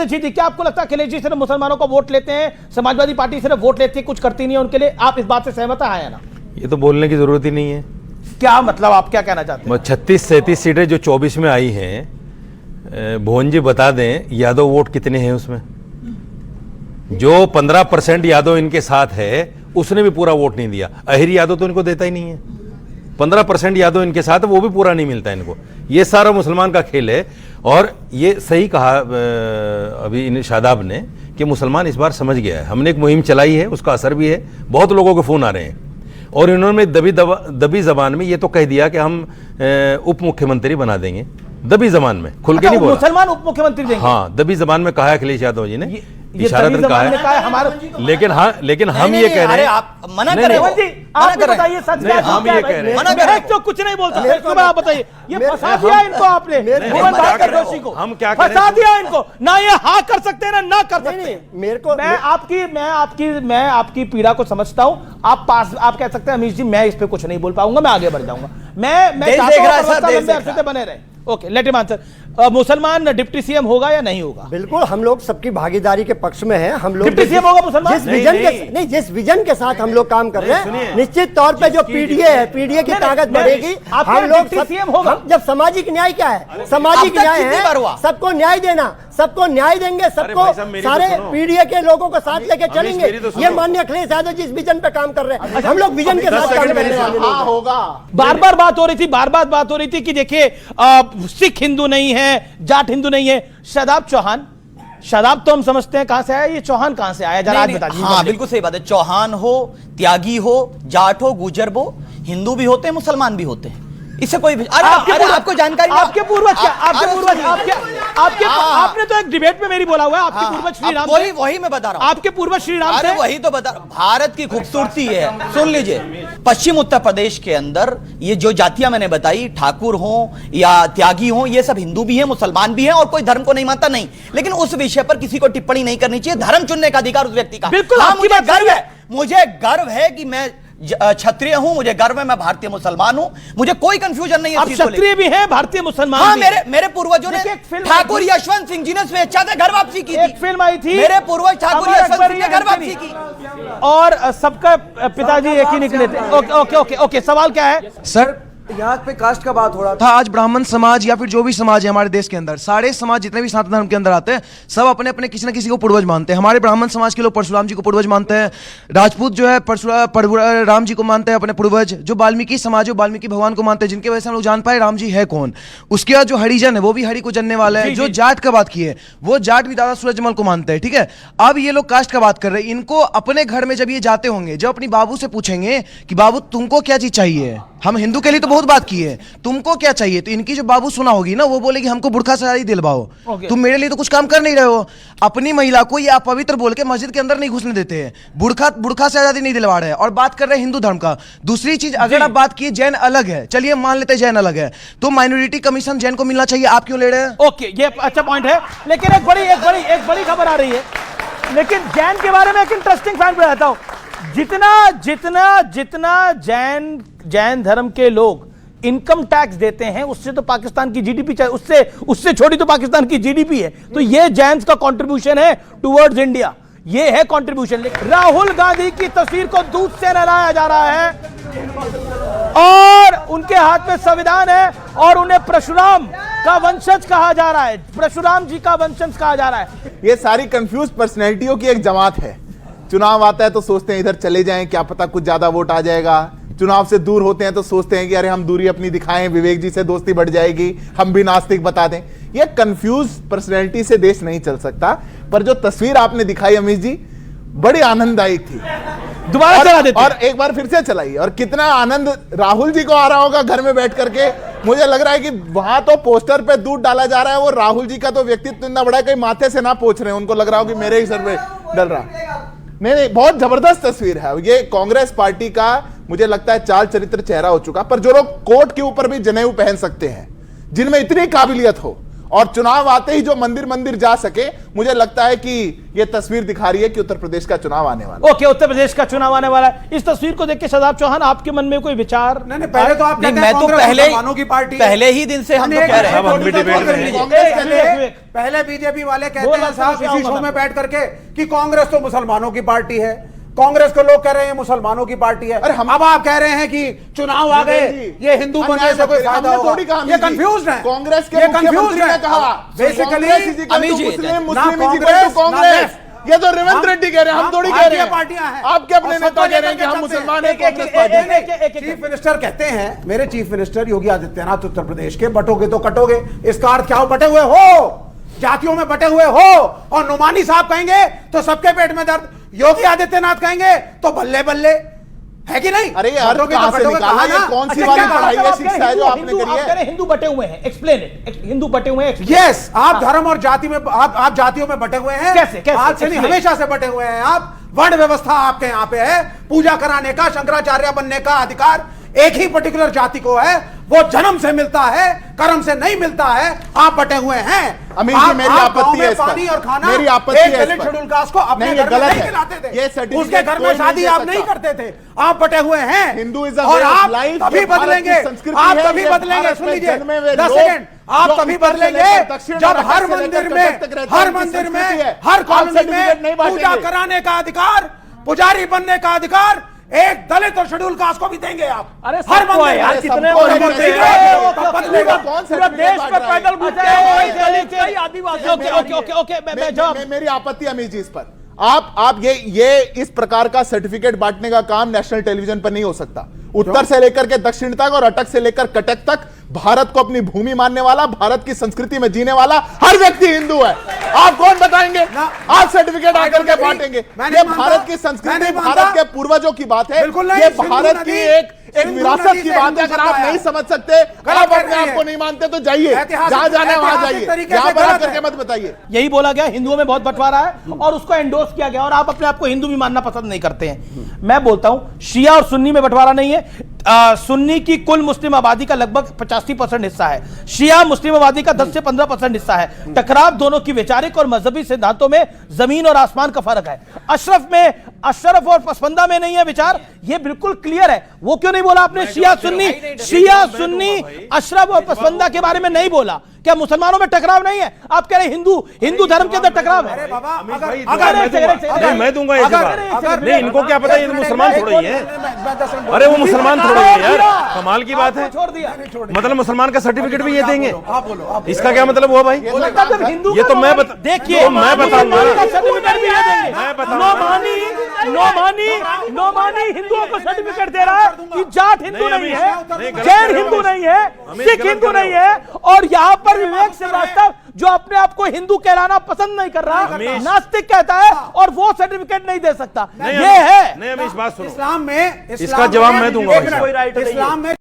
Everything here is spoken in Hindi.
से जीती। क्या आपको लगता है अखिलेश जी सिर्फ मुसलमानों को वोट लेते हैं, समाजवादी पार्टी सिर्फ वोट लेती है, कुछ करती नहीं है उनके लिए? आप इस बात से सहमत है या ना? ये तो बोलने की जरूरत ही नहीं है। क्या मतलब, आप क्या कहना चाहते हैं? 36-37 सीटें जो 24 में आई हैं, भुवन जी बता दें यादव वोट कितने हैं उसमें? जो 15% यादव इनके साथ है उसने भी पूरा वोट नहीं दिया। अहिर यादव तो इनको देता ही नहीं है। 15% यादव इनके साथ है, वो भी पूरा नहीं मिलता इनको। ये सारा मुसलमान का खेल है। और ये सही कहा अभी इन शादाब ने कि मुसलमान इस बार समझ गया है। हमने एक मुहिम चलाई है, उसका असर भी है, बहुत लोगों के फोन आ रहे हैं। और इन्होंने दबी जबान में ये तो कह दिया कि हम उप मुख्यमंत्री बना देंगे। दबी जबान में, खुल के नहीं बोला। मुसलमान उप मुख्यमंत्री देंगे? हाँ, दबी जबान में कहा है अखिलेश यादव जी ने, इशारतन कहा है हमारा। लेकिन हम ये कह रहे हैं, आप मना कर रहे हो। आप बताइए सच क्या? हम ये कह रहे हैं, मना कर रहे हो, कुछ नहीं बोल सकते। आप बताइए, ये फंसा दिया इनको आपने, भुवन भास्कर जोशी को। हम क्या फंसा दिया इनको, ना ये हाँ कर सकते हैं ना कर सकते। मेरे को मैं आपकी पीड़ा को समझता हूं। आप कह सकते हैं अमीश जी मैं इस पे कुछ नहीं बोल पाऊंगा, मैं आगे बढ़ जाऊंगा। मैं चाहता हूं बने रहे। Okay, let him answer. मुसलमान डिप्टी सीएम होगा या नहीं होगा? बिल्कुल, हम लोग सबकी भागीदारी के पक्ष में हैं। हम लोग डिप्टी सीएम होगा मुसलमान? जिस विजन के साथ हम लोग काम कर रहे हैं, निश्चित तौर पे जो पीडीए है, पीडीए की ताकत बढ़ेगी। हम लोग सीएम होगा। जब सामाजिक न्याय क्या है? सामाजिक न्याय है सबको न्याय देना, सबको न्याय देंगे, सबको सारे पीडीए के लोगों को साथ लेके चलेंगे। ये माननीय अखिलेश यादव जिस विजन पे काम कर रहे हैं, हम लोग विजन के साथ काम कर रहे हैं। होगा। बार बार बात हो रही थी कि देखिए सिख हिंदू नहीं है, जाट हिंदू नहीं है। शादाब तो हम समझते हैं कहां से आया, ये चौहान कहां से आया? जरा आज बता दीजिए। हाँ, बिल्कुल सही बात है। चौहान हो, त्यागी हो, जाट हो, गुजर हो, हिंदू भी होते हैं, मुसलमान भी होते हैं। इससे कोई आपको जानकारी? आपके पूर्वज क्या? आपने तो एक डिबेट में मेरी बोला हुआ है, आपके पूर्वज श्री राम। वही मैं बता रहा हूं, आपके पूर्वज श्री राम थे। वही तो बता। भारत की खूबसूरती है, सुन लीजिए। पश्चिम उत्तर प्रदेश के अंदर ये जो जातियां मैंने बताई, ठाकुर हो या त्यागी हो, ये सब हिंदू भी है, मुसलमान भी है, और कोई धर्म को नहीं मानता नहीं। लेकिन उस विषय पर किसी को टिप्पणी नहीं करनी चाहिए। धर्म चुनने का अधिकार उस व्यक्ति का। बिल्कुल, मुझे गर्व है, मुझे गर्व है कि मैं क्षत्रिय हूं, मुझे गर्व है मैं भारतीय मुसलमान हूं, मुझे कोई कंफ्यूजन नहीं है। आप क्षत्रिय भी हैं, भारतीय मुसलमान हाँ, भी। मेरे पूर्वजों ने, ठाकुर यशवंत सिंह जी ने स्वेच्छा से घर वापसी की थी। एक फिल्म आई थी, मेरे पूर्वज ठाकुर यशवंत सिंह ने घर वापसी की, और सबका पिताजी एक ही निकले थे। ओके, सवाल क्या है सर? यहाँ पे कास्ट का बात हो रहा था। आज ब्राह्मण समाज या फिर जो भी समाज है हमारे देश के अंदर, सारे समाज जितने भी सनातन धर्म के अंदर आते हैं, सब अपने अपने किसी न किसी को पूर्वज मानते हैं। हमारे ब्राह्मण समाज के लोग परशुराम जी को पूर्वज मानते हैं। राजपूत जो है राम जी को मानते हैं अपने पूर्वज। जो वाल्मीकि समाज है, वाल्मीकि भगवान को मानते हैं, जिनके वजह से हम लोग जान पाए राम जी है कौन। उसके बाद जो हरिजन है वो भी हरि को जानने वाला है। जो जाट का बात की है, वो जाट भी दादा सूरजमल को मानते हैं। ठीक है, अब ये लोग कास्ट का बात कर रहे हैं। इनको अपने घर में जब ये जाते होंगे, जब अपनी बाबू से पूछेंगे कि बाबू तुमको क्या चीज चाहिए, हम हिंदू के लिए तो बहुत बात की है, तुमको क्या चाहिए, तो इनकी जो बाबू सुना होगी ना, वो बोलेगी हमको बुर्खा से शादी दिलवाओ। तुम मेरे लिए तो कुछ काम कर नहीं रहे हो। अपनी महिला को ये अपवित्र बोल के मस्जिद के अंदर नहीं घुसने देते हैं। बुर्खा से आजादी नहीं दिलवा रहे हैं। और बात कर रहे हैं हिंदू धर्म का। दूसरी चीज, अगर आप बात किए जैन अलग है, चलिए मान लेते हैं जैन अलग है, तो माइनॉरिटी कमीशन जैन को मिलना चाहिए, आप क्यों ले रहे हैं? ओके, ये अच्छा पॉइंट है। लेकिन एक बड़ी खबर आ रही है। लेकिन जैन के बारे में एक इंटरेस्टिंग फैक्ट बताता हूं। जितना जैन धर्म के लोग इनकम टैक्स देते हैं, उससे तो पाकिस्तान की जीडीपी, उससे छोटी तो पाकिस्तान की जीडीपी है। तो ये जैन्स का कंट्रीब्यूशन है टुवर्ड्स इंडिया, ये है कंट्रीब्यूशन। राहुल गांधी की तस्वीर को दूध से नहलाया जा रहा है, और उनके हाथ में संविधान है, और उन्हें परशुराम का वंशज कहा जा रहा है, परशुराम जी का वंशज कहा जा रहा है। ये सारी कंफ्यूज पर्सनैलिटियों की एक जमात है। चुनाव आता है तो सोचते हैं इधर चले जाएं, क्या पता कुछ ज्यादा वोट आ जाएगा। चुनाव से दूर होते हैं तो सोचते हैं कि अरे हम दूरी अपनी दिखाएं, विवेक जी से दोस्ती बढ़ जाएगी, हम भी नास्तिक बता दें। ये कंफ्यूज पर्सनैलिटी से देश नहीं चल सकता। पर जो तस्वीर आपने दिखाई अमीश जी, बड़ी आनंददायक थी। दोबारा चला देते और एक बार फिर से चलाइए। और कितना आनंद राहुल जी को आ रहा होगा घर में बैठ करके। मुझे लग रहा है कि वहां तो पोस्टर पे दूध डाला जा रहा है, वो राहुल जी का तो व्यक्तित्व इतना बड़ा है, कहीं माथे से ना पोंछ रहे हैं, उनको लग रहा हो कि मेरे ही सर पे डल रहा। नहीं, बहुत जबरदस्त तस्वीर है। ये कांग्रेस पार्टी का मुझे लगता है चाल चरित्र चेहरा हो चुका। पर जो लोग कोर्ट के ऊपर भी जनेऊ पहन सकते हैं, जिनमें इतनी काबिलियत हो और चुनाव आते ही जो मंदिर मंदिर जा सके, मुझे लगता है कि यह तस्वीर दिखा रही है कि उत्तर प्रदेश का चुनाव आने वाला है। ओके, उत्तर प्रदेश का चुनाव आने वाला है। इस तस्वीर को देख के शादाब चौहान, आपके मन में कोई विचार? नहीं, पहले तो आप नहीं, कहते मैं हैं तो कांग्रेस मुसलमानों की पार्टी है। पहले ही दिन से हम तो कह रहे हैं। पहले बीजेपी वाले कहते हैं साहब इसी शो में बैठ करके कि कांग्रेस तो मुसलमानों की पार्टी है, कांग्रेस को लोग कह रहे हैं मुसलमानों की पार्टी है। अरे अब आप कह रहे हैं कि चुनाव आ गए, ये हिंदू बनने से कोई फायदा होगा। ये कंफ्यूज है, कांग्रेस के ये कंफ्यूज मुख्यमंत्री ने कहा बेसिकली कांग्रेस। ये तो रेवंत रेड्डी कह रहे हैं, हम थोड़ी कह रहे हैं। पार्टियां हैं, आपके अपने नेता कह रहे हैं कि हम मुसलमान हैं, कांग्रेस पार्टी है। चीफ मिनिस्टर कहते हैं, मेरे चीफ मिनिस्टर योगी आदित्यनाथ उत्तर प्रदेश के, बटोगे तो कटोगे। इसका अर्थ क्या हो? बटे हुए हो, जातियों में बटे हुए हो। और नुमानी साहब कहेंगे तो सबके पेट में दर्द, योगी आदित्यनाथ कहेंगे तो बल्ले बल्ले, है कि नहीं? अरे यार, कहां से निकाला? ये कौन सी वाली पढ़ाई है, शिक्षा है जो आपने करी है? हिंदू बटे हुए हैं, एक्सप्लेन इट। हिंदू बटे हुए हैं, यस, आप धर्म और जाति में आप जातियों में बटे हुए हैं। कैसे? आज से नहीं, हमेशा से बटे हुए हैं आप। वर्ण व्यवस्था आपके यहाँ पे है, पूजा कराने का, शंकराचार्य बनने का अधिकार एक ही पर्टिकुलर जाति को है, वो जन्म से मिलता है, कर्म से नहीं मिलता है। आप बटे हुए हैं। अमित जी, मेरी आपत्ति है इस पर। पानी और खाना मेरी आपत्ति है इस पर। दलित शेड्यूल कास्ट को अपने नहीं, घर में गलत नहीं है। खिलाते थे, ये सर्टिफिकेट उसके घर में कोई शादी नहीं आप दे नहीं सकता। करते थे। आप बटे हुए हैं हिंदुइज्म और वे ऑफ आप लाइफ, तभी ये भारत की बदलेंगे। संस्कृति आप है, तभी ये बदलेंगे। भारत सुन में लीजिए जन्मे हुए 10 लोग, सेकेंड, आप जो तभी उत्तर से बदलेंगे लेकर दक्षिण जब और हर से लेकर मंदिर कटक में, तक रहते हर हैं, मंदिर संस्कृति है। में, हर आप कॉलोनी सर्टिफिकेट नहीं में पूजा बांटेंगे। कराने का अधिकार, पुजारी बनने का अधिकार एक दलित और शेड्यूल कास्ट को भी देंगे आप। अरे हर सबको मंदिर है यार, में। कितने सबको बड़े है, मुद्दे सबको हैं। है। बदलेगा। कौन पूरा सर्टिफिकेट देश बांट में रहा है? पैदल घूमते अच्छा, हैं, ओके, दलित कई आदिवासी। ओके, मैं जवाब। मेरी आपत्ति अमित जी इस पर। आप ये इस प्रकार का सर्टिफिकेट बांटने का काम नेशनल टेलीविजन पर नहीं हो सकता। उत्तर से लेकर के दक्षिण तक और अटक से लेकर कटक तक भारत को अपनी भूमि मानने वाला, भारत की संस्कृति में जीने वाला हर व्यक्ति हिंदू है। आप कौन बताएंगे? आप सर्टिफिकेट आकर के बांटेंगे? ये भारत की संस्कृति, भारत के पूर्वजों की बात है। ये भारत की एक विरासत की बात है। अगर आप नहीं समझ सकते, आप अपने आप को नहीं मानते तो जाइए, जहां जाना है वहां जाइए, यहां पर आकर के मत बताइए। यही बोला गया, हिंदुओं में बहुत बंटवारा है और उसको एंडोर्स किया गया, और आप अपने आप को हिंदू भी मानना पसंद नहीं करते हैं। मैं बोलता हूं शिया और सुन्नी में बंटवारा नहीं है। सुन्नी की कुल मुस्लिम आबादी का लगभग 85% हिस्सा है, शिया मुस्लिम आबादी का 10 से 15% हिस्सा है। टकराव दोनों की वैचारिक और मजहबी सिद्धांतों में जमीन और आसमान का फर्क है। अशरफ और पसमंदा में नहीं है विचार, ये बिल्कुल क्लियर है। वो क्यों नहीं बोला आपने शिया सुन्नी अशरफ और पसमंदा के बारे में नहीं बोला? क्या मुसलमानों में टकराव नहीं है? आप कह रहे हिंदू धर्म के अंदर टकराव है। नहीं, मैं दूंगा ये जवाब। नहीं, इनको क्या पता, ये तो मुसलमान थोड़ा ही है। अरे वो मुसलमान थोड़ा ही है यार, कमाल की बात है। छोड़ दिया, मतलब मुसलमान का सर्टिफिकेट भी ये देंगे? इसका क्या मतलब हुआ भाई? हिंदू ये तो मैं देखिए, तो मैं बताऊंगा। सर्टिफिकेट भी ये देंगे। मैं बताऊंगा। नो मानी हिंदुओं को सर्टिफिकेट दे रहा है कि जाट हिंदू नहीं है, नहीं, गलत जैन कर रहे हो हिंदू भाई। नहीं है, अमित, सिख गलत हिंदू कर रहे नहीं है, और यहाँ पर विवेक श्रीवास्तव जो अपने आप को हिंदू कहलाना पसंद नहीं कर रहा, अमीश। नास्तिक कहता है, और वो सर्टिफिकेट नहीं दे सकता। नहीं, ये है नहीं, अमीश बात सुनो। इस्लाम में इसका जवाब मैं दूंगा। इस्लाम में